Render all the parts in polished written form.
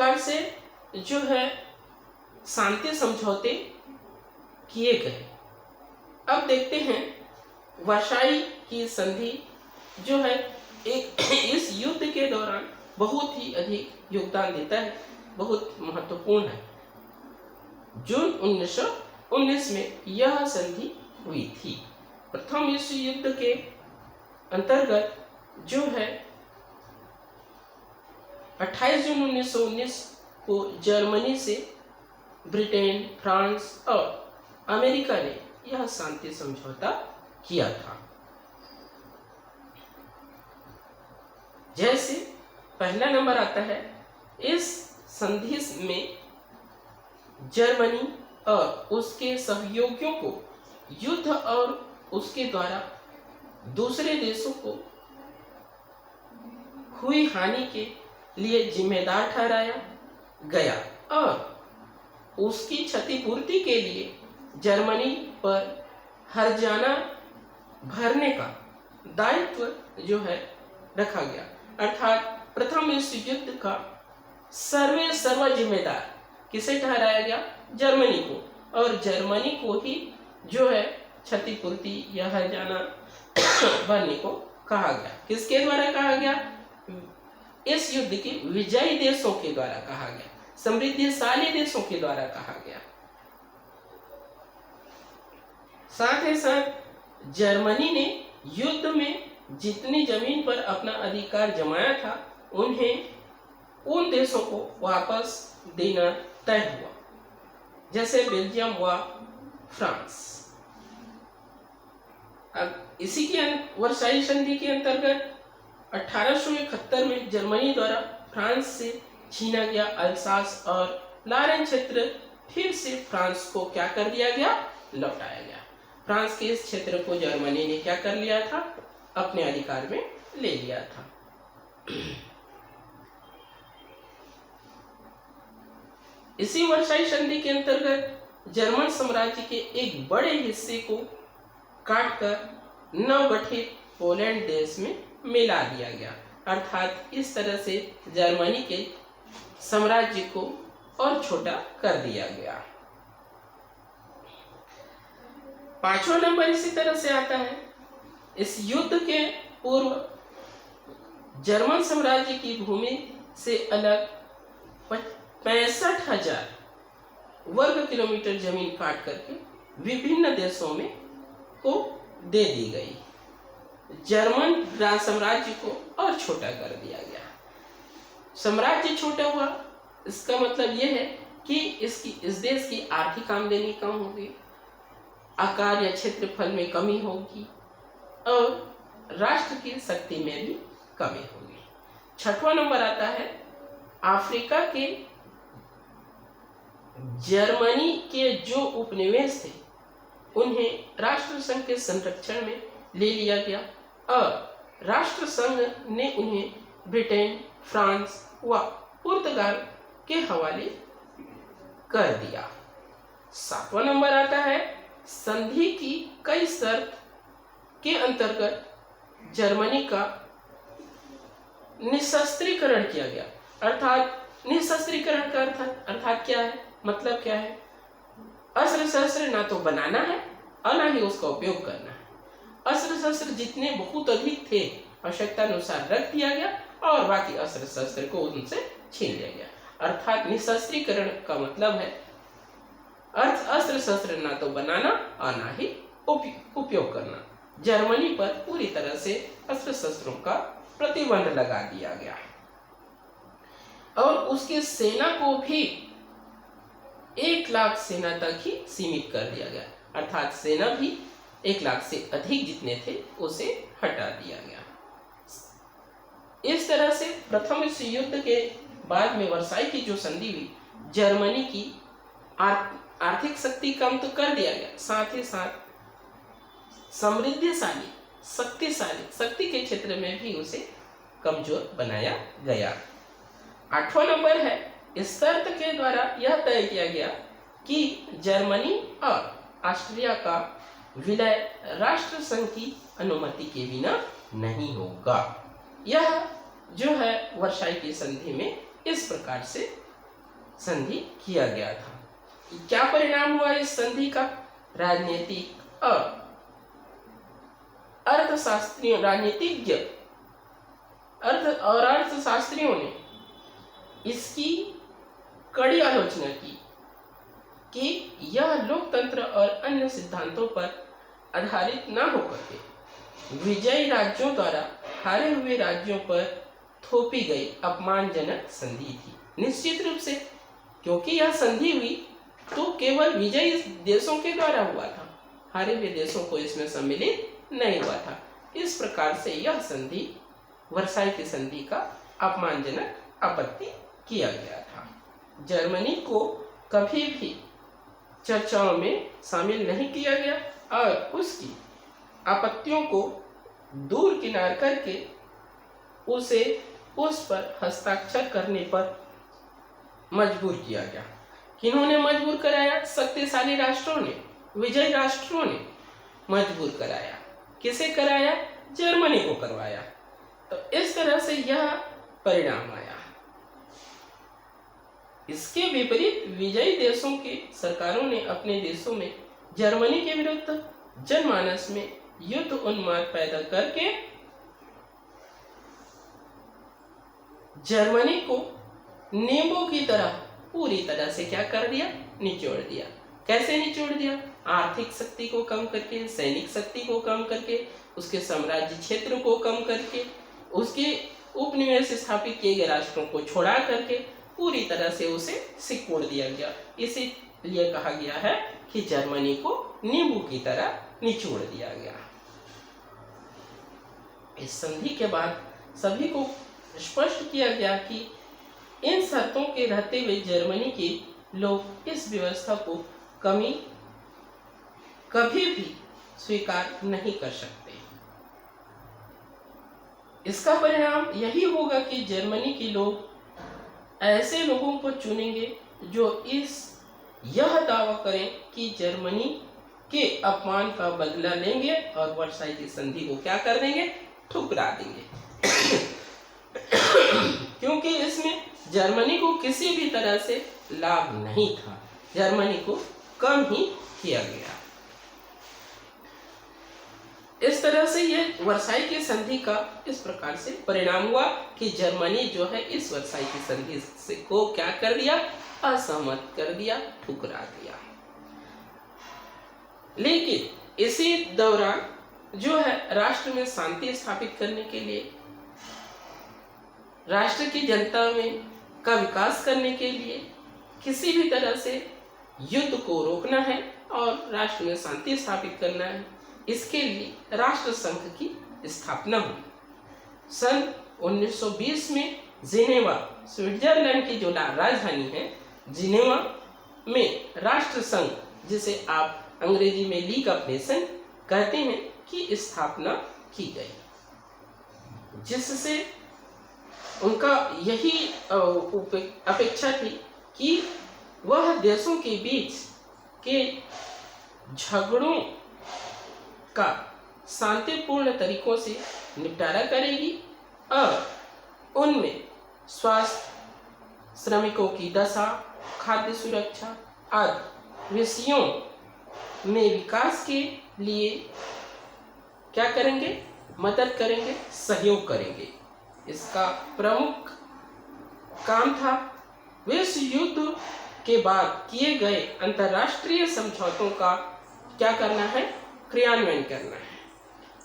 प्रकार से जो है शांति समझौते किए गए। अब देखते हैं वर्साई की संधि जो है एक इस युद्ध के दौरान बहुत ही अधिक योगदान देता है, बहुत महत्वपूर्ण है। जून 1919 में यह संधि हुई थी। प्रथम विश्व युद्ध के अंतर्गत जो है 28 जून 1919 को जर्मनी से ब्रिटेन, फ्रांस और अमेरिका ने यह शांति समझौता किया था। जैसे पहला नंबर आता है, इस संधि में जर्मनी और उसके सहयोगियों को युद्ध और उसके द्वारा दूसरे देशों को हुई हानि के लिए जिम्मेदार ठहराया गया और उसकी क्षतिपूर्ति के लिए जर्मनी पर हर्जाना भरने का दायित्व जो है रखा गया। अर्थात प्रथम विश्व युद्ध का सर्व जिम्मेदार किसे ठहराया गया? जर्मनी को, और जर्मनी को ही जो है क्षतिपूर्ति या हर्जाना भरने को कहा गया। किसके द्वारा कहा गया? इस युद्ध के विजयी देशों के द्वारा कहा गया, समृद्धिशाली देशों के द्वारा कहा गया। साथ ही साथ जर्मनी ने युद्ध में जितनी जमीन पर अपना अधिकार जमाया था उन्हें उन देशों को वापस देना तय हुआ, जैसे बेल्जियम व फ्रांस। अब इसी के वर्साई संधि के अंतर्गत 1871 में जर्मनी द्वारा फ्रांस से छीना गया अल्सास और लारेन क्षेत्र फिर से फ्रांस को क्या कर दिया गया? लौटाया गया। फ्रांस के इस क्षेत्र को जर्मनी ने क्या कर लिया था? अपने अधिकार में ले लिया था। इसी वर्साई संधि के अंतर्गत जर्मन साम्राज्य के एक बड़े हिस्से को काटकर नवगठित पोलैंड देश में मिला दिया गया। अर्थात इस तरह से जर्मनी के साम्राज्य को और छोटा कर दिया गया। पांचवा नंबर इसी तरह से आता है, इस युद्ध के पूर्व जर्मन साम्राज्य की भूमि से अलग 65,000 वर्ग किलोमीटर जमीन काट करके विभिन्न देशों में को दे दी गई। जर्मन साम्राज्य को और छोटा कर दिया गया। साम्राज्य छोटा हुआ, इसका मतलब यह है कि इस देश की आर्थिक आमदनी कम होगी, आकार या क्षेत्रफल में कमी होगी और राष्ट्र की शक्ति में भी कमी होगी। छठवां नंबर आता है, अफ्रीका के जर्मनी के जो उपनिवेश थे उन्हें राष्ट्रसंघ के संरक्षण में ले लिया गया और राष्ट्रसंघ ने उन्हें ब्रिटेन, फ्रांस व पुर्तगाल के हवाले कर दिया। सातवां नंबर आता है, संधि की कई शर्त के अंतर्गत जर्मनी का निशस्त्रीकरण किया गया। अर्थात निशस्त्रीकरण का अर्थात क्या है? मतलब क्या है? अस्त्र शस्त्र ना तो बनाना है और ना ही उसका उपयोग करना है। अस्त्र शस्त्र जितने बहुत अधिक थे आवश्यकता अनुसार रख दिया गया और बाकी अस्त्र शस्त्र को उनसे छीन लिया गया। अर्थात निशस्त्रीकरण का मतलब है अस्त्र शस्त्र ना तो बनाना और ना ही उपयोग करना। जर्मनी पर पूरी तरह से अस्त्र शस्त्रों का प्रतिबंध लगा दिया गया और उसकी सेना को भी 1 लाख सेना तक ही सीमित कर दिया गया। अर्थात सेना भी 1 लाख से अधिक जितने थे उसे हटा दिया गया। इस तरह से प्रथम विश्व युद्ध के बाद में वर्साई की जो संधि हुई, जर्मनी की आर्थिक शक्ति कम तो कर दिया गया, साथ ही साथ समृद्धिशाली शक्ति के क्षेत्र में भी उसे कमजोर बनाया गया। 8वां नंबर है, इस शर्त के द्वारा यह तय किया गया कि जर्मनी और ऑस्ट्रिया का विलय राष्ट्रसंघ की अनुमति के बिना नहीं होगा। यह जो है वर्साई की संधि में इस प्रकार से संधि किया गया था। क्या परिणाम हुआ इस संधि का? राजनीतिक और अर्थशास्त्रियों राजनीतिज्ञ अर्थशास्त्रियों ने इसकी कड़ी आलोचना की कि यह लोकतंत्र और अन्य सिद्धांतों पर आधारित न होकर के विजयी राज्यों द्वारा हारे हुए राज्यों पर थोपी गई अपमानजनक संधि थी। निश्चित रूप से, क्योंकि यह संधि हुई तो केवल विजयी देशों के द्वारा हुआ था, हारे हुए देशों को इसमें सम्मिलित नहीं हुआ था। इस प्रकार से यह संधि, वर्साई की संधि का अपमानजनक आपत्ति किया गया था। जर्मनी को कभी भी चर्चाओं में शामिल नहीं किया गया और उसकी आपत्तियों को दूर किनार करके उसे उस पर हस्ताक्षर करने पर मजबूर किया गया। किन्होंने मजबूर कराया? शक्तिशाली राष्ट्रों ने, विजयी राष्ट्रों ने मजबूर कराया। किसे कराया? जर्मनी को करवाया। तो इस तरह से यह परिणाम आया। इसके विपरीत विजयी देशों की सरकारों ने अपने देशों में जर्मनी के विरुद्ध जनमानस में युद्ध उन्माद पैदा करके जर्मनी को नींबू की तरह पूरी तरह से क्या कर दिया? निचोड़ दिया। कैसे निचोड़ दिया? आर्थिक शक्ति को कम करके, सैनिक शक्ति को कम करके, उसके साम्राज्य क्षेत्र को कम करके, उसके उपनिवेश स्थापित किए गए राष्ट्रों को छोड़ा करके पूरी तरह से उसे सिकोड़ दिया गया। इसीलिए कहा गया है कि जर्मनी को नींबू की तरह निचोड़ दिया गया। इस संधि के बाद सभी को स्पष्ट किया गया कि इन शर्तों के रहते हुए जर्मनी के लोग इस व्यवस्था को कभी भी स्वीकार नहीं कर सकते। इसका परिणाम यही होगा कि जर्मनी के लोग ऐसे लोगों को चुनेंगे जो यह दावा करें कि जर्मनी के अपमान का बदला लेंगे और वर्साई की संधि को क्या कर देंगे? ठुकरा देंगे। क्योंकि इसमें जर्मनी को किसी भी तरह से लाभ नहीं था, जर्मनी को कम ही किया गया। इस तरह से ये वर्साई की संधि का इस प्रकार से परिणाम हुआ कि जर्मनी जो है इस वर्साई की संधि से को क्या कर दिया? असहमत कर दिया, ठुकरा दिया। लेकिन इसी दौरान जो है राष्ट्र में शांति स्थापित करने के लिए, राष्ट्र की जनता में का विकास करने के लिए, किसी भी तरह से युद्ध को रोकना है और राष्ट्र में शांति स्थापित करना है, इसके लिए राष्ट्र संघ की स्थापना हुई। सन 1920 में जिनेवा, स्विट्जरलैंड की जो राजधानी है, जिनेवा में राष्ट्र संघ, जिसे आप अंग्रेजी में लीग ऑफ नेशन कहते हैं, की स्थापना की गई, जिससे उनका यही अपेक्षा थी कि वह देशों के बीच के झगड़ों का शांतिपूर्ण तरीकों से निपटारा करेगी और उनमें स्वास्थ्य, श्रमिकों की दशा, खाद्य सुरक्षा आदि विषयों में विकास के लिए क्या करेंगे? मदद करेंगे, सहयोग करेंगे। इसका प्रमुख काम था विश्व युद्ध के बाद किए गए अंतर्राष्ट्रीय समझौतों का क्या करना है? क्रियान्वयन करना है,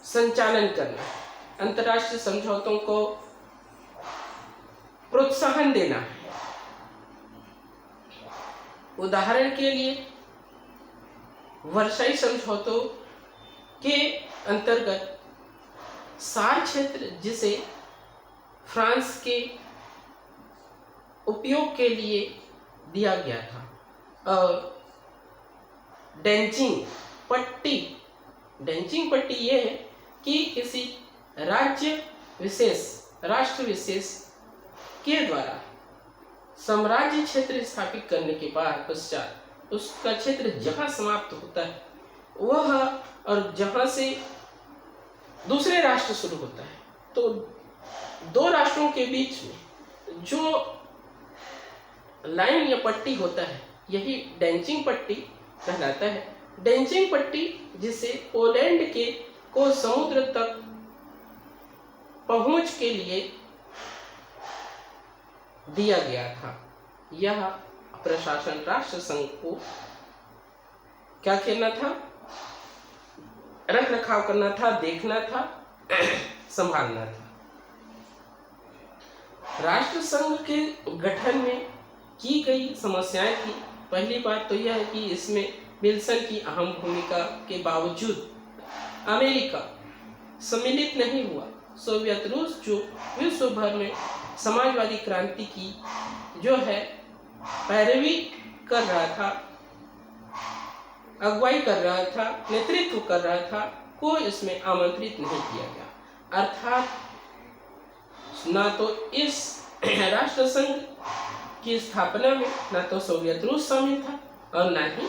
संचालन करना है, अंतर्राष्ट्रीय समझौतों को प्रोत्साहन देना है। उदाहरण के लिए वर्साई समझौतों के अंतर्गत सार क्षेत्र, जिसे फ्रांस के उपयोग के लिए दिया गया था, और डेंचिंग पट्टी ये है कि किसी राज्य विशेष, राष्ट्र विशेष के द्वारा साम्राज्य क्षेत्र स्थापित करने के बाद पश्चात उसका क्षेत्र जहां समाप्त होता है वह, और जहां से दूसरे राष्ट्र शुरू होता है, तो दो राष्ट्रों के बीच में जो लाइन या पट्टी होता है, यही डेंचिंग पट्टी कहलाता है। डेंचिंग पट्टी जिसे पोलैंड के को समुद्र तक पहुंच के लिए दिया गया था। यह प्रशासन राष्ट्र संघ को क्या करना था, रख रखाव करना था, देखना था, संभालना था। राष्ट्र संघ के गठन में की गई समस्याएं थी। पहली बात तो यह है कि इसमें विल्सन की अहम भूमिका के बावजूद अमेरिका सम्मिलित नहीं हुआ। सोवियत रूस जो विश्व भर में समाजवादी क्रांति की जो है पैरवी कर रहा था, अगुवाई कर रहा था, नेतृत्व कर रहा था, को इसमें आमंत्रित नहीं किया गया। अर्थात ना तो इस राष्ट्र संघ की स्थापना में ना तो सोवियत रूस शामिल था और ना ही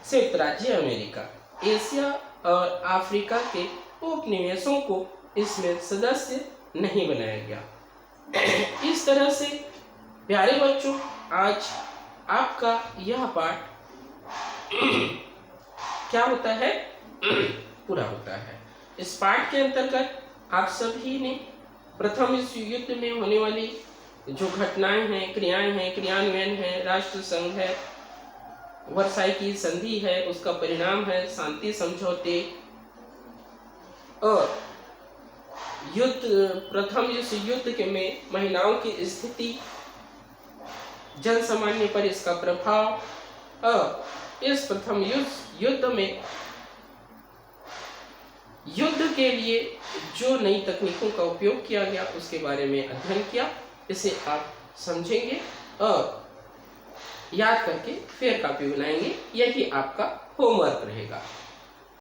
संयुक्त राज्य अमेरिका। एशिया और अफ्रीका के उपनिवेशों को इसमें सदस्य नहीं बनाया गया। इस तरह से प्यारे बच्चों, आज आपका यह पाठ क्या होता है, पूरा होता है। इस पाठ के अंतर्गत आप सभी ने प्रथम विश्व युद्ध में होने वाली जो घटनाएं हैं, क्रियाएं हैं, क्रियान्वयन है, राष्ट्र संघ है, वर्साई की संधि है, उसका परिणाम है शांति समझौते, और युद्ध, प्रथम विश्व युद्ध के में महिलाओं की स्थिति, जन सामान्य पर इसका प्रभाव, और इस प्रथम युद्ध में युद्ध के लिए जो नई तकनीकों का उपयोग किया गया उसके बारे में अध्ययन किया। इसे आप समझेंगे और याद करके फिर कॉपी बनाएंगे। यही आपका होमवर्क रहेगा।